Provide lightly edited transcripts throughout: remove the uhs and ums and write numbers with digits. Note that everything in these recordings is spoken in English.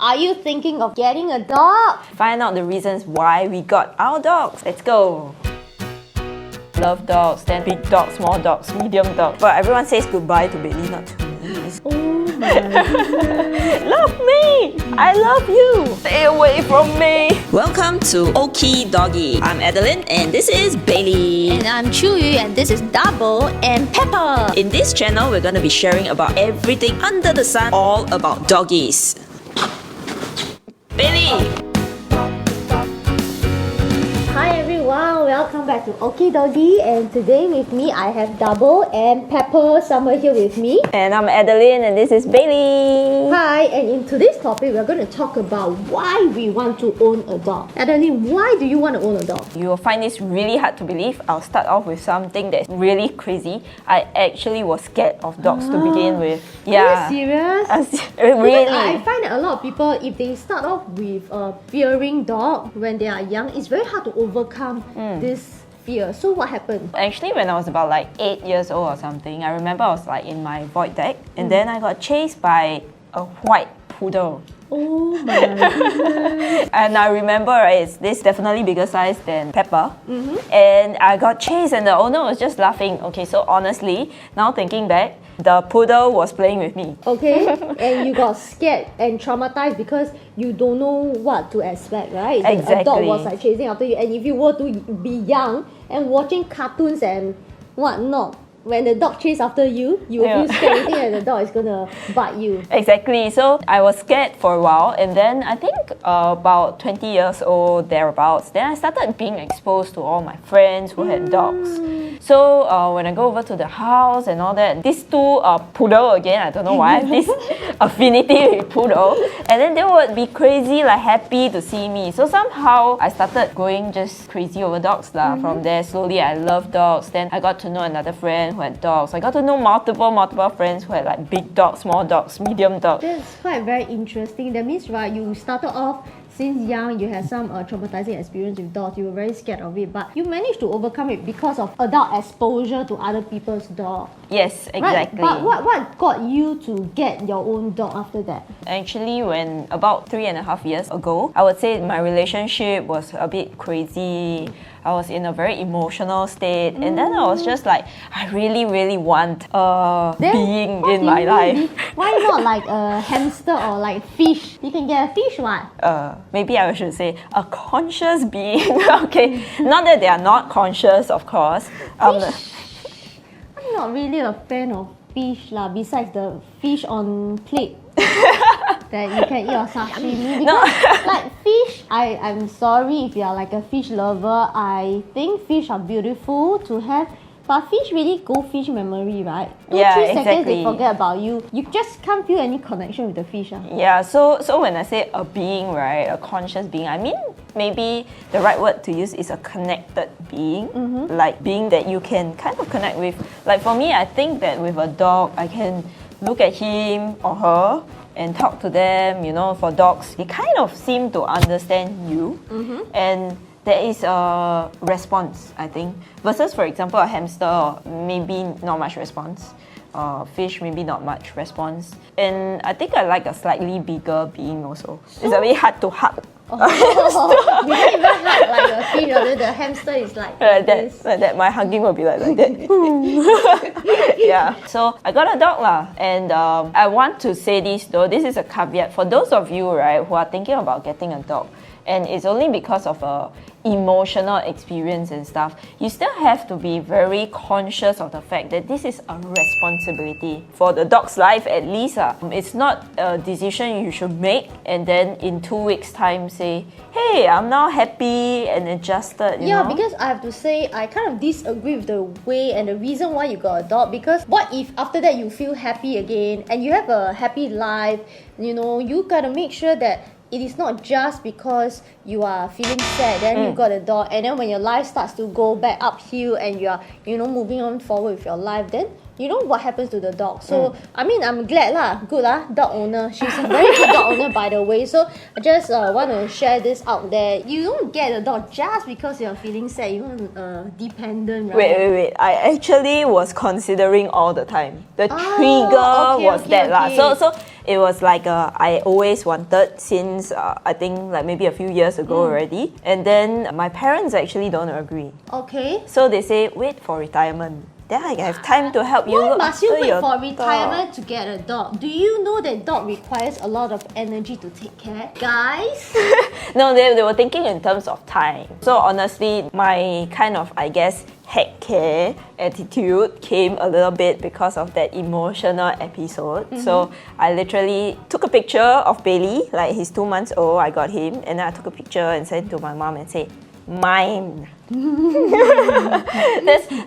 Are you thinking of getting a dog? Find out the reasons why we got our dogs. Let's go! Love dogs, then big dogs, small dogs, medium dogs. But everyone says goodbye to Bailey, not to me. Oh my goodness. Love me! I love you! Stay away from me! Welcome to Okie, Doggie. I'm Adeline and this is Bailey. And I'm Chuyu and this is Double and Pepper. In this channel, we're going to be sharing about everything under the sun, all about doggies. Bailey! Hi everyone, welcome back to Okie Doggie, and today with me I have Double and Pepper somewhere here with me. And I'm Adeline and this is Bailey. Hi, and in today's topic we're going to talk about why we want to own a dog. Adeline, why do you want to own a dog? You will find this really hard to believe. I'll start off with something that's really crazy. I actually was scared of dogs to begin with. Are you serious? Really? Because I find that a lot of people, if they start off with a fearing dog when they are young, it's very hard to overcome this fear. So what happened? Actually, when I was about like 8 years old or something, I remember I was like in my void deck and then I got chased by a white poodle. Oh my goodness. And I remember, right, it's this definitely bigger size than Pepper. And I got chased and the owner was just laughing. Okay, so honestly, now thinking back, the poodle was playing with me. Okay, and you got scared and traumatized because you don't know what to expect, right? Exactly. A dog was like chasing after you, and if you were to be young and watching cartoons and whatnot, when the dog chases after you, you will feel scared, you think that the dog is gonna bite you. Exactly. So I was scared for a while, and then I think about 20 years old, thereabouts, then I started being exposed to all my friends who had dogs. So when I go over to the house and all that, these two poodle again, I don't know why, this affinity with poodle, and then they would be crazy, like happy to see me. So somehow I started going just crazy over dogs lah. From there, slowly I loved dogs. Then I got to know another friend who had dogs. I got to know multiple friends who had like big dogs, small dogs, medium dogs. That's quite very interesting. That means, right, you started off since young, you had some traumatizing experience with dogs. You were very scared of it, but you managed to overcome it because of adult exposure to other people's dogs. Yes, exactly. Right? But what got you to get your own dog after that? Actually, when about 3.5 years ago, I would say my relationship was a bit crazy. I was in a very emotional state, and then I was just like, I really want a being in my life. Why not like a hamster or like fish? You can get a fish, what? Maybe I should say a conscious being. Okay, not that they are not conscious, of course. I'm not really a fan of fish lah. Besides the fish on plate that you can eat or sashimi. Because like fish, I'm sorry if you are like a fish lover. I think fish are beautiful to have. But fish really goldfish memory, right? 2-3 seconds they forget about you. You just can't feel any connection with the fish. Yeah, so when I say a being, right, a conscious being, I mean maybe the right word to use is a connected being. Like being that you can kind of connect with. Like for me, I think that with a dog, I can look at him or her and talk to them. You know, for dogs, they kind of seem to understand you. And there is a response, I think. Versus, for example, a hamster, maybe not much response. Fish, maybe not much response. And I think I like a slightly bigger being also. It's a bit hard to hug. You don't even hug like a fish, or the hamster is like this. Like that. My hugging will be like that. Yeah. So I got a dog lah, and I want to say this though. This is a caveat for those of you, right, who are thinking about getting a dog, and it's only because of a emotional experience and stuff. You still have to be very conscious of the fact that this is a responsibility for the dog's life, at least. It's not a decision you should make and then in 2 weeks' time say, hey, I'm now happy and adjusted. You know? Because I have to say, I kind of disagree with the way and the reason why you got a dog. Because what if after that you feel happy again and you have a happy life? You know, you gotta make sure that it is not just because you are feeling sad, then you got a dog, and then when your life starts to go back uphill and you are, moving on forward with your life, then you know what happens to the dog. So I mean, I'm glad lah, good lah, dog owner. She's a very good dog owner, by the way. So I just want to share this out there. You don't get a dog just because you're feeling sad. You want dependent, right? Wait. I actually was considering all the time. The trigger was that lah. So it was like I always wanted since I think like maybe a few years ago already. And then my parents actually don't agree. Okay. So they say wait for retirement. Then I have time to help you Why look must you after wait your for retirement dog. to get a dog? Do you know that dog requires a lot of energy to take care? Guys? No, they were thinking in terms of time. So honestly, my kind of, I guess, heck care attitude came a little bit because of that emotional episode. So I literally took a picture of Bailey, like he's 2 months old, I got him, and then I took a picture and sent to my mom and said, mine.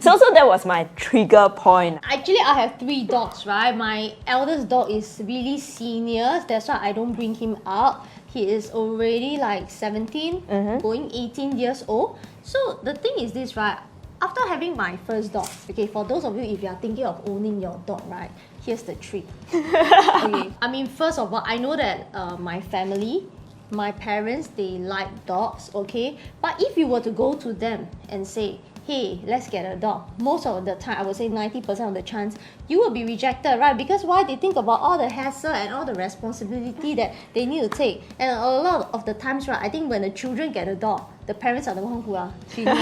So that was my trigger point. Actually, I have 3 dogs, right? My eldest dog is really senior. That's why I don't bring him out. He is already like 17, going 18 years old. So the thing is this, right? After having my first dog, okay, for those of you, if you are thinking of owning your dog, right, here's the trick. Okay, I mean, first of all, I know that my family, my parents, they like dogs, okay? But if you were to go to them and say, hey, let's get a dog, most of the time, I would say 90% of the chance, you will be rejected, right? Because why? They think about all the hassle and all the responsibility that they need to take. And a lot of the times, right, I think when the children get a dog, the parents are the one who are treating it.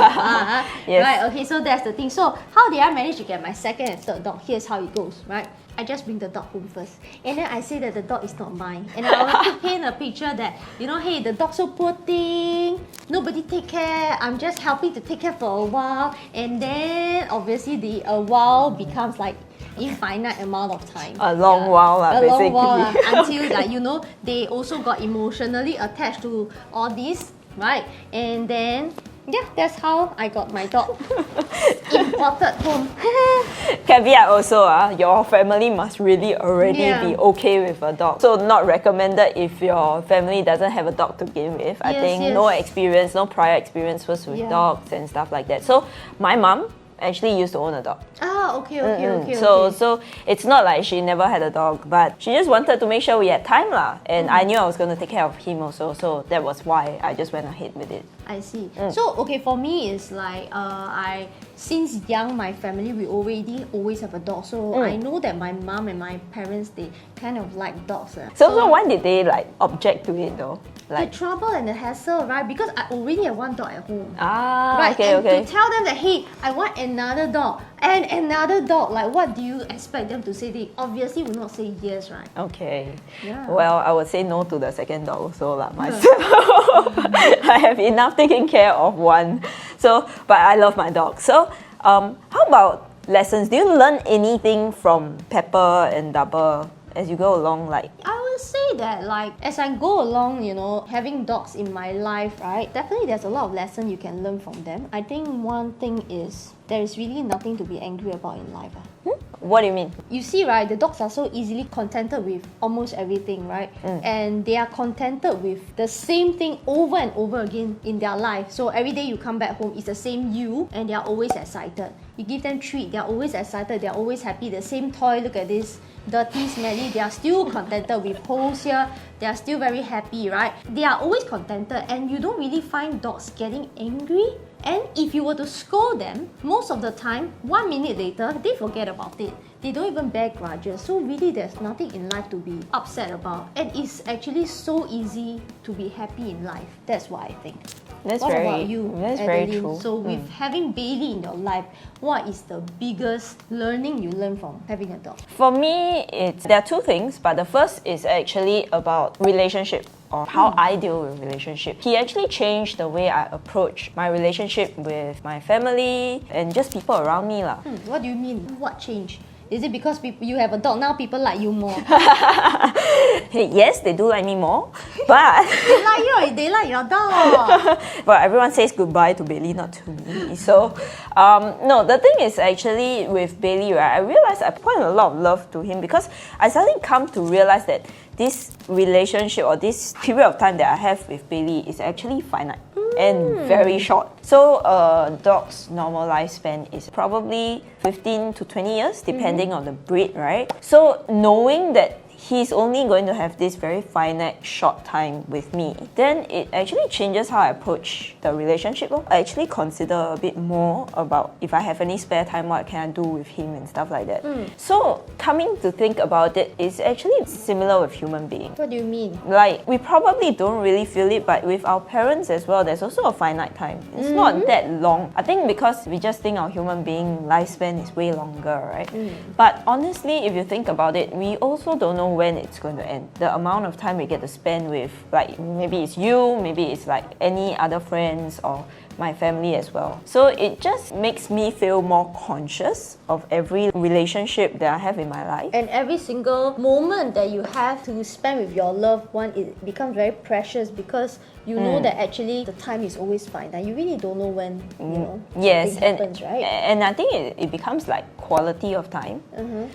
Yes. Right, okay, so that's the thing. So how did I manage to get my second and third dog? Here's how it goes, right? I just bring the dog home first. And then I say that the dog is not mine. And I will paint a picture that, you know, hey, the dog's so poor thing. Nobody take care. I'm just helping to take care for a while. And then obviously the a while becomes like infinite amount of time. A long while lah, basically. A long while until like, you know, they also got emotionally attached to all this, right? And then yeah, that's how I got my dog imported home. Caveat also, your family must really already be okay with a dog. So not recommended if your family doesn't have a dog to begin with. I think no experience, no prior experience was with dogs and stuff like that. So my mom actually used to own a dog. Okay. So it's not like she never had a dog, but she just wanted to make sure we had time lah. And I knew I was going to take care of him also, so that was why I just went ahead with it. I see. So okay, for me it's like since young my family we always have a dog. So I know that my mom and my parents they kind of like dogs. So why did they like object to it though? Like the trouble and the hassle, right? Because I already have one dog at home. Right, and okay. to tell them that hey, I want another dog and another dog, like what do you expect them to say? They obviously will not say yes, right? Okay. Yeah. Well, I would say no to the second dog also lah myself. I have enough taking care of one. So, but I love my dog. So, how about lessons? Do you learn anything from Pepper and Double as you go along? Like, I would say that like as I go along, you know, having dogs in my life, right? Definitely there's a lot of lessons you can learn from them. I think one thing is there is really nothing to be angry about in life. what do you mean? You see, right, the dogs are so easily contented with almost everything, right? And they are contented with the same thing over and over again in their life. So every day you come back home, it's the same you, and they are always excited. You give them treat, they are always excited, they are always happy. The same toy, look at this, dirty, smelly, they are still contented with holes here. They are still very happy, right? They are always contented, and you don't really find dogs getting angry. And if you were to scold them, most of the time, 1 minute later, they forget about it. They don't even bear grudges. So really, there's nothing in life to be upset about. And it's actually so easy to be happy in life. That's what I think. That's what very, about you, that's Adeline? very true. So with having Bailey in your life, what is the biggest learning you learn from having a dog? For me, there are two things, but the first is actually about relationship or how I deal with relationship. He actually changed the way I approach my relationship with my family and just people around me lah. What do you mean? What changed? Is it because you have a dog now people like you more? Hey, yes, they do like me more, but They like you or they like your dog? but everyone says goodbye to Bailey, not to me. So, no, the thing is actually with Bailey, right, I realized I put a lot of love to him because I suddenly come to realize that this relationship or this period of time that I have with Bailey is actually finite. and very short. So a dog's normal lifespan is probably 15 to 20 years, depending on the breed, right? So knowing that he's only going to have this very finite short time with me, then it actually changes how I approach the relationship. I actually consider a bit more about if I have any spare time, what can I do with him and stuff like that. So coming to think about it, it's actually similar with human beings. What do you mean? Like, we probably don't really feel it, but with our parents as well, there's also a finite time. It's not that long. I think because we just think our human being lifespan is way longer, right? But honestly, if you think about it, we also don't know when it's going to end. The amount of time we get to spend with, like, maybe it's you, maybe it's like any other friends or my family as well. So it just makes me feel more conscious of every relationship that I have in my life. And every single moment that you have to spend with your loved one, it becomes very precious because you know that actually the time is always finite. You really don't know when, Yes, something happens, right? And I think it becomes like quality of time.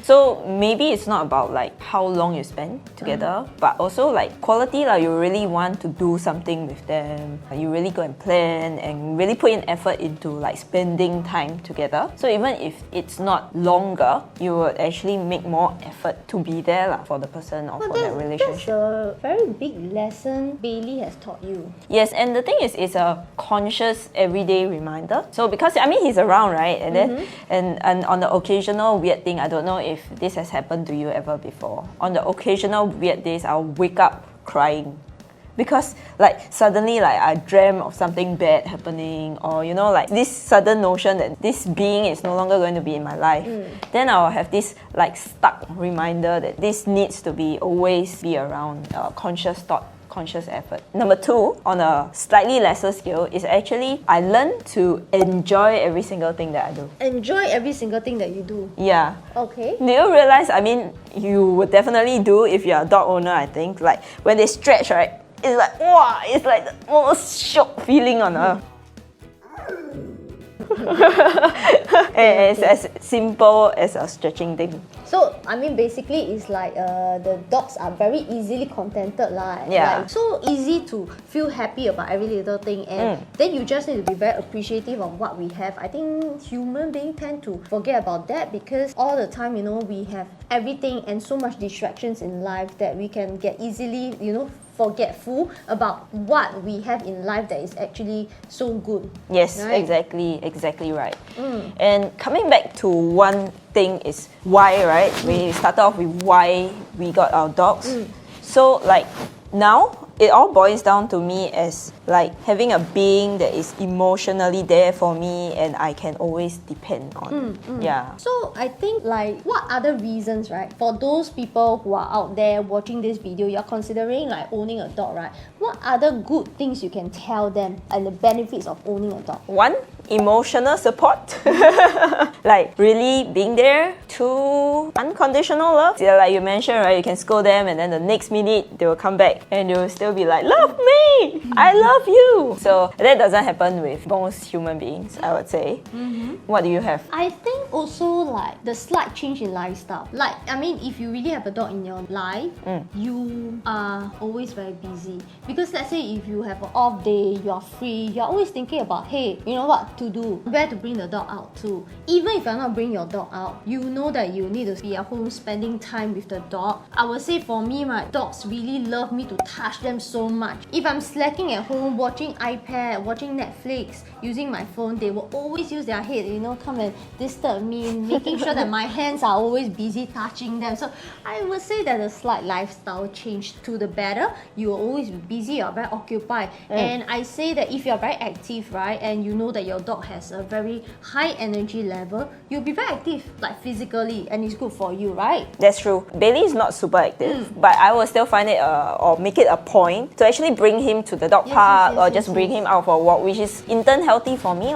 So maybe it's not about like how long you spend together, but also like quality, like you really want to do something with them. You really go and plan and really put in effort into like spending time together. So even if it's not longer, you would actually make more effort to be there for the person or for that relationship. That's a very big lesson Bailey has taught you. Yes, and the thing is, it's a conscious everyday reminder. So because I mean he's around, right? And then and on the occasional weird thing, I don't know if this has happened to you ever before. On the occasional weird days, I'll wake up crying. Because like suddenly like I dream of something bad happening, or like this sudden notion that this being is no longer going to be in my life. Then I'll have this like stuck reminder that this needs to be always be around. Conscious thought, conscious effort. Number 2, on a slightly lesser scale, is actually I learn to enjoy every single thing that I do. Enjoy every single thing that you do. Yeah. Okay. Do you realize, I mean, you would definitely do if you're a dog owner, I think. Like when they stretch, right? It's like, wow, it's like the most shock feeling on earth. It's as simple as a stretching thing. So, I mean, basically, it's like the dogs are very easily contented. Yeah. Like, so easy to feel happy about every little thing. And then you just need to be very appreciative of what we have. I think human beings tend to forget about that because all the time, we have everything and so much distractions in life that we can get easily, forgetful about what we have in life that is actually so good. Yes, right? exactly right. And coming back to one thing is why, right? We started off with why we got our dogs. So like now, it all boils down to me as like having a being that is emotionally there for me and I can always depend on. Yeah. So I think like what other reasons, right? For those people who are out there watching this video, you're considering like owning a dog, right? What other good things you can tell them and the benefits of owning a dog? 1, emotional support. Like really being there. 2, unconditional love. Yeah, like you mentioned, right? You can scold them and then the next minute they will come back and they will still be like, love me! I love you! So that doesn't happen with most human beings, I would say. What do you have? I think also like the slight change in lifestyle. Like, I mean, if you really have a dog in your life, you are always very busy. Because let's say if you have an off day, you're free, you're always thinking about, hey, you know what to do, where to bring the dog out to. Even if you're not bringing your dog out, you know that you need to be at home spending time with the dog. I would say for me, my dogs really love me to touch them so much. If I'm slacking at home, watching iPad, watching Netflix, using my phone, they will always use their head, come and disturb me, making sure that my hands are always busy touching them. So I would say that a slight lifestyle change to the better. You will always be busy, you're very occupied. And I say that if you're very active, right, and you know that your dog has a very high energy level, you'll be very active, like physically, and it's good for you, right? That's true. Bailey is not super active, but I will still find it or make it a point to actually bring him to the dog park or just bring him out for a walk, which is in turn healthy for me.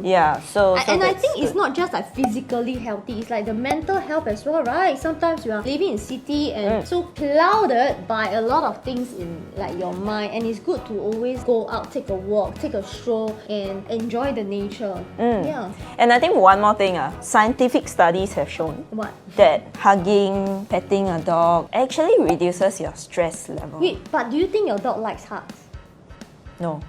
Yeah, so and I think good. it's not just like physically healthy, it's like the mental health as well, right? Sometimes you are living in city and so clouded by a lot of things in like your mind, and it's good to always go out, take a walk, take a stroll and enjoy the nature. Yeah. And I think one more thing, scientific studies have shown What? that hugging, petting a dog actually reduces your stress level. Wait, but do you think your dog likes hugs? No.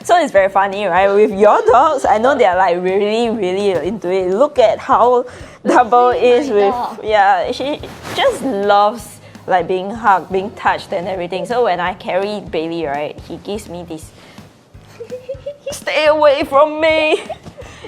So it's very funny, right? With your dogs, I know they're like really, really into it. Look at how Double is with, dog. yeah, she just loves like being hugged, being touched and everything. So when I carry Bailey, right, he gives me this, stay away from me.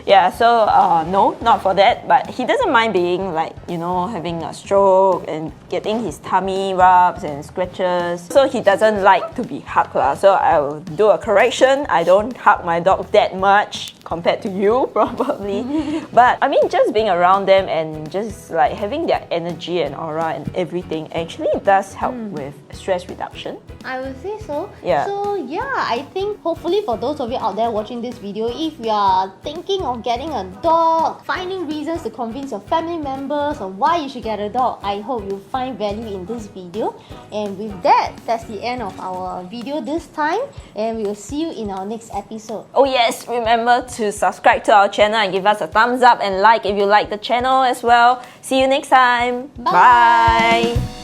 Yeah, so no, not for that, but he doesn't mind being like, you know, having a stroke and getting his tummy rubs and scratches. So he doesn't like to be hugged lah. So I will do a correction. I don't hug my dog that much compared to you probably. But I mean, just being around them and just like having their energy and aura and everything actually does help with stress reduction. I would say so. Yeah. So yeah, I think hopefully for those of you out there watching this video, if you are thinking of getting a dog, finding reasons to convince your family members on why you should get a dog, I hope you find value in this video. And with that, that's the end of our video this time, and we will see you in our next episode. Oh yes, remember to subscribe to our channel and give us a thumbs up and like if you like the channel as well. See you next time. Bye. Bye.